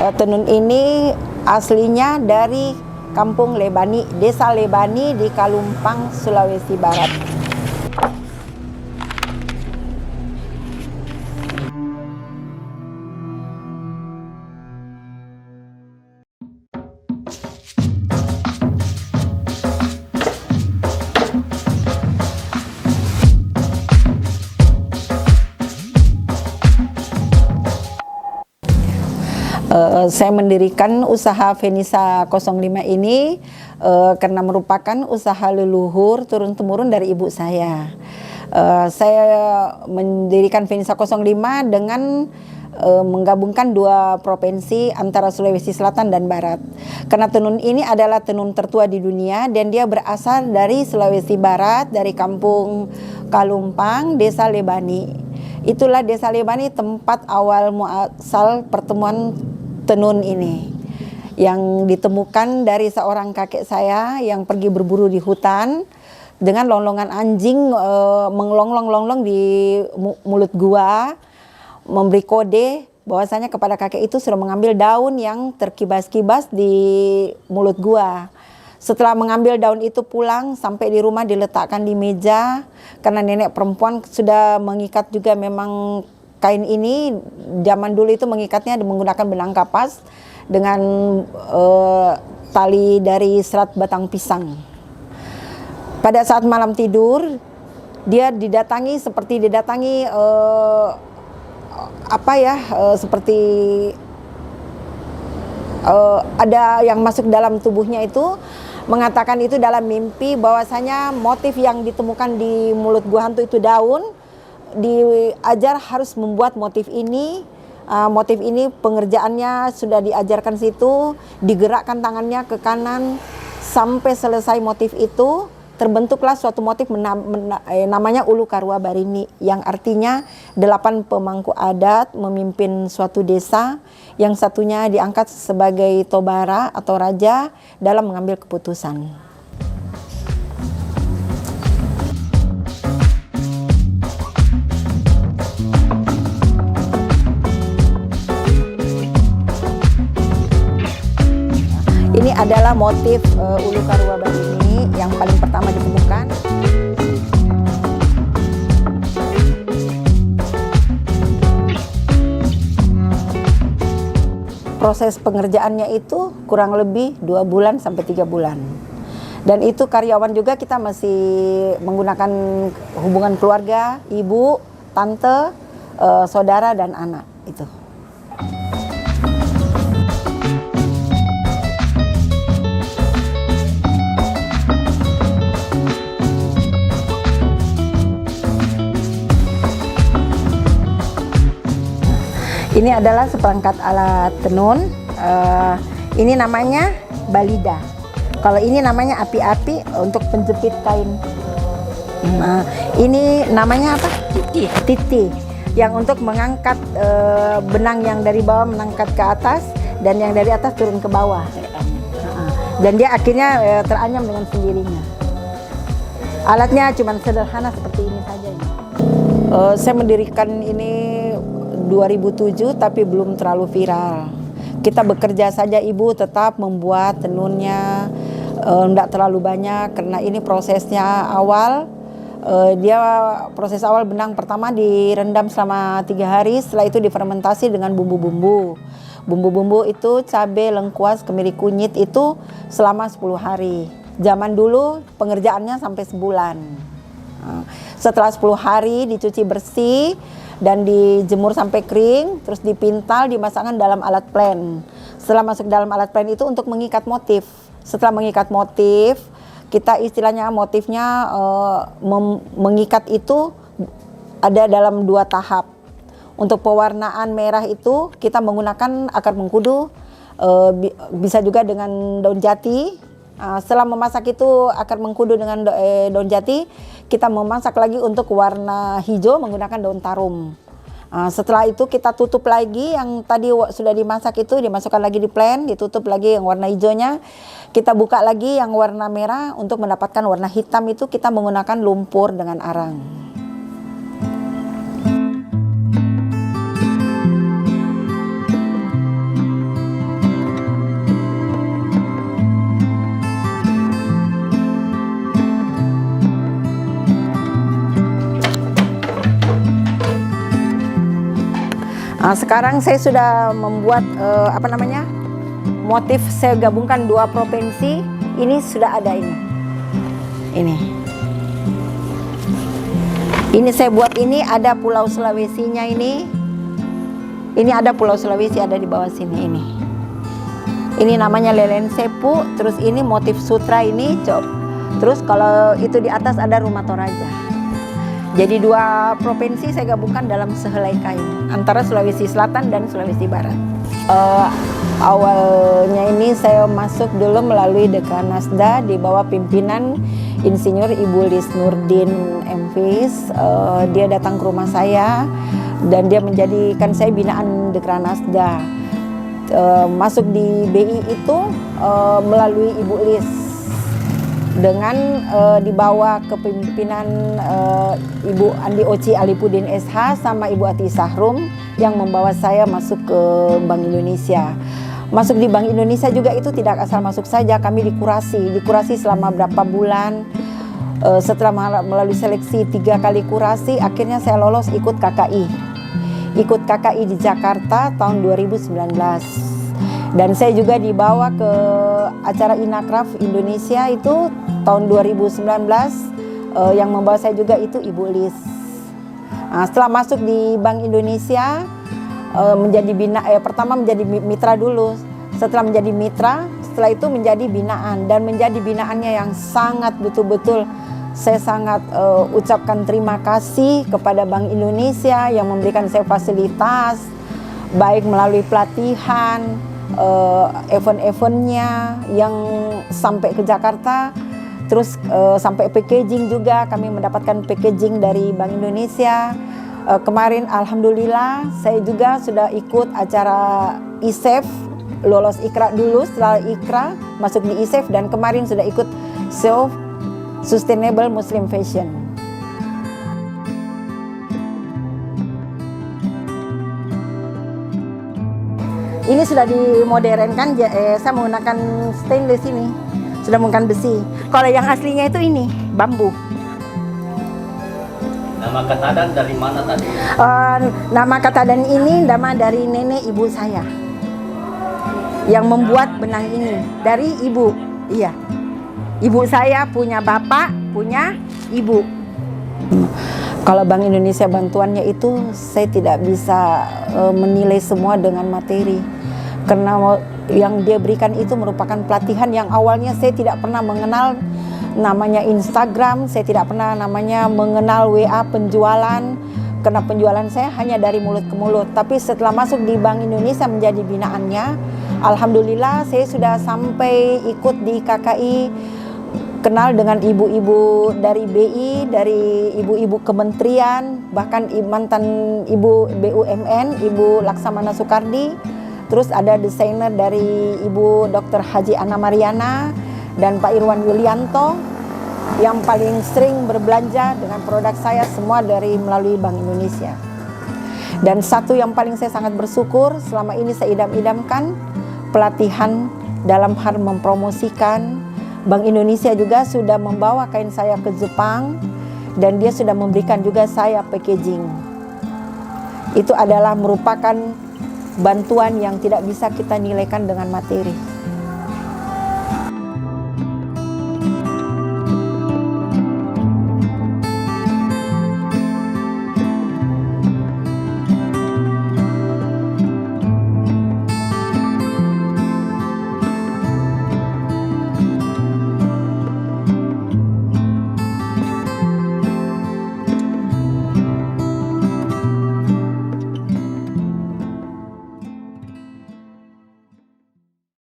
Tenun ini aslinya dari Kampung Lebani, Desa Lebani di Kalumpang, Sulawesi Barat. Saya mendirikan usaha Venisa 05 ini karena merupakan usaha leluhur turun-temurun dari ibu saya. Saya mendirikan Venisa 05 dengan menggabungkan dua provinsi antara Sulawesi Selatan dan Barat. Karena tenun ini adalah tenun tertua di dunia dan dia berasal dari Sulawesi Barat, dari Kampung Kalumpang, Desa Lebani. Itulah Desa Lebani tempat awal muasal pertemuan tenun ini, yang ditemukan dari seorang kakek saya yang pergi berburu di hutan dengan longlongan anjing menglonglong-longlong di mulut gua, memberi kode bahwasanya kepada kakek itu sudah mengambil daun yang terkibas-kibas di mulut gua. Setelah mengambil daun itu pulang, sampai di rumah diletakkan di meja, karena nenek perempuan sudah mengikat juga. Memang kain ini zaman dulu itu mengikatnya menggunakan benang kapas dengan tali dari serat batang pisang. Pada saat malam tidur, dia didatangi seperti seperti ada yang masuk dalam tubuhnya itu, mengatakan itu dalam mimpi bahwasanya motif yang ditemukan di mulut gua hantu itu daun, diajar harus membuat motif ini. Motif ini pengerjaannya sudah diajarkan situ, digerakkan tangannya ke kanan sampai selesai motif itu. Terbentuklah suatu motif namanya Ulu Karua Barini, yang artinya 8 pemangku adat memimpin suatu desa, yang satunya diangkat sebagai Tobara atau raja dalam mengambil keputusan. Ini adalah motif Ulu Karua Barini yang paling pertama ditemukan. Proses pengerjaannya itu kurang lebih 2 bulan sampai 3 bulan. Dan itu karyawan juga kita masih menggunakan hubungan keluarga, ibu, tante, saudara dan anak itu. Ini adalah seperangkat alat tenun. Ini namanya balida. Kalau ini namanya api-api untuk penjepit kain. Ini namanya apa? Titi. Titi. Yang untuk mengangkat benang yang dari bawah mengangkat ke atas dan yang dari atas turun ke bawah. Dan dia akhirnya teranyam dengan sendirinya. Alatnya cuma sederhana seperti ini saja. Saya mendirikan ini 2007 tapi belum terlalu viral. Kita bekerja saja, ibu tetap membuat tenunnya, tidak terlalu banyak karena ini prosesnya awal. Proses awal benang pertama direndam selama 3 hari, setelah itu difermentasi dengan bumbu-bumbu. Bumbu-bumbu itu cabai, lengkuas, kemiri kunyit itu selama 10 hari. Zaman dulu pengerjaannya sampai sebulan. Setelah 10 hari dicuci bersih dan dijemur sampai kering, terus dipintal, dimasakkan dalam alat plen. Setelah masuk dalam alat plen itu untuk mengikat motif. Setelah mengikat motif, kita istilahnya motifnya mengikat itu ada dalam 2 tahap. Untuk pewarnaan merah itu kita menggunakan akar mengkudu, bisa juga dengan daun jati. Setelah memasak itu akar mengkudu dengan daun jati, kita memasak lagi untuk warna hijau menggunakan daun tarum. Setelah itu kita tutup lagi yang tadi sudah dimasak itu, dimasukkan lagi di plen, ditutup lagi yang warna hijaunya. Kita buka lagi yang warna merah, untuk mendapatkan warna hitam itu kita menggunakan lumpur dengan arang. Sekarang saya sudah membuat motif, saya gabungkan 2 provinsi. Ini sudah ada ini saya buat, ini ada Pulau Sulawesinya ini ada Pulau Sulawesi ada di bawah sini ini namanya lelen sepu. Terus ini motif sutra ini terus kalau itu di atas ada Rumah Toraja. Jadi 2 provinsi saya gabungkan dalam sehelai kain antara Sulawesi Selatan dan Sulawesi Barat. Awalnya ini saya masuk dulu melalui Dekranasda di bawah pimpinan Insinyur Ibu Lis Nurdin MFis. Dia datang ke rumah saya dan dia menjadikan saya binaan Dekranasda. Masuk di BI itu melalui Ibu Lis dengan di bawah kepemimpinan Ibu Andi Oci Alipudin SH sama Ibu Ati Sahrum yang membawa saya masuk ke Bank Indonesia. Masuk di Bank Indonesia juga itu tidak asal masuk saja, kami dikurasi selama berapa bulan. Setelah melalui seleksi 3 kali kurasi, akhirnya saya lolos ikut KKI di Jakarta tahun 2019. Dan saya juga dibawa ke acara Inakraf Indonesia itu tahun 2019, yang membawa saya juga itu Ibu Lis. Setelah masuk di Bank Indonesia, pertama menjadi mitra dulu. Setelah menjadi mitra, setelah itu menjadi binaan, dan menjadi binaannya yang sangat betul-betul saya sangat ucapkan terima kasih kepada Bank Indonesia yang memberikan saya fasilitas baik melalui pelatihan, event-eventnya yang sampai ke Jakarta, terus sampai packaging juga, kami mendapatkan packaging dari Bank Indonesia. Kemarin alhamdulillah saya juga sudah ikut acara ISEF, lolos IKRA dulu, setelah IKRA masuk di ISEF, dan kemarin sudah ikut show Sustainable Muslim Fashion. Ini sudah dimodernkan, saya menggunakan stainless ini, sudah menggunakan besi. Kalau yang aslinya itu ini, bambu. Nama Katadan dari mana tadi? Nama Katadan ini nama dari nenek ibu saya yang membuat benang ini, dari ibu. Iya, ibu saya punya bapak, punya ibu. Kalau Bank Indonesia bantuannya itu saya tidak bisa menilai semua dengan materi, karena yang dia berikan itu merupakan pelatihan yang awalnya saya tidak pernah mengenal namanya Instagram, saya tidak pernah namanya mengenal WA penjualan, karena penjualan saya hanya dari mulut ke mulut. Tapi setelah masuk di Bank Indonesia menjadi binaannya, alhamdulillah saya sudah sampai ikut di KKI, kenal dengan ibu-ibu dari BI, dari ibu-ibu kementerian, bahkan mantan ibu BUMN, Ibu Laksamana Soekardi. Terus ada desainer dari Ibu Dr. Haji Ana Mariana dan Pak Irwan Yulianto, yang paling sering berbelanja dengan produk saya semua dari melalui Bank Indonesia. Dan satu yang paling saya sangat bersyukur, selama ini saya idam-idamkan pelatihan dalam hal mempromosikan. Bank Indonesia juga sudah membawa kain saya ke Jepang, dan dia sudah memberikan juga saya packaging. Itu adalah merupakan bantuan yang tidak bisa kita nilaikan dengan materi.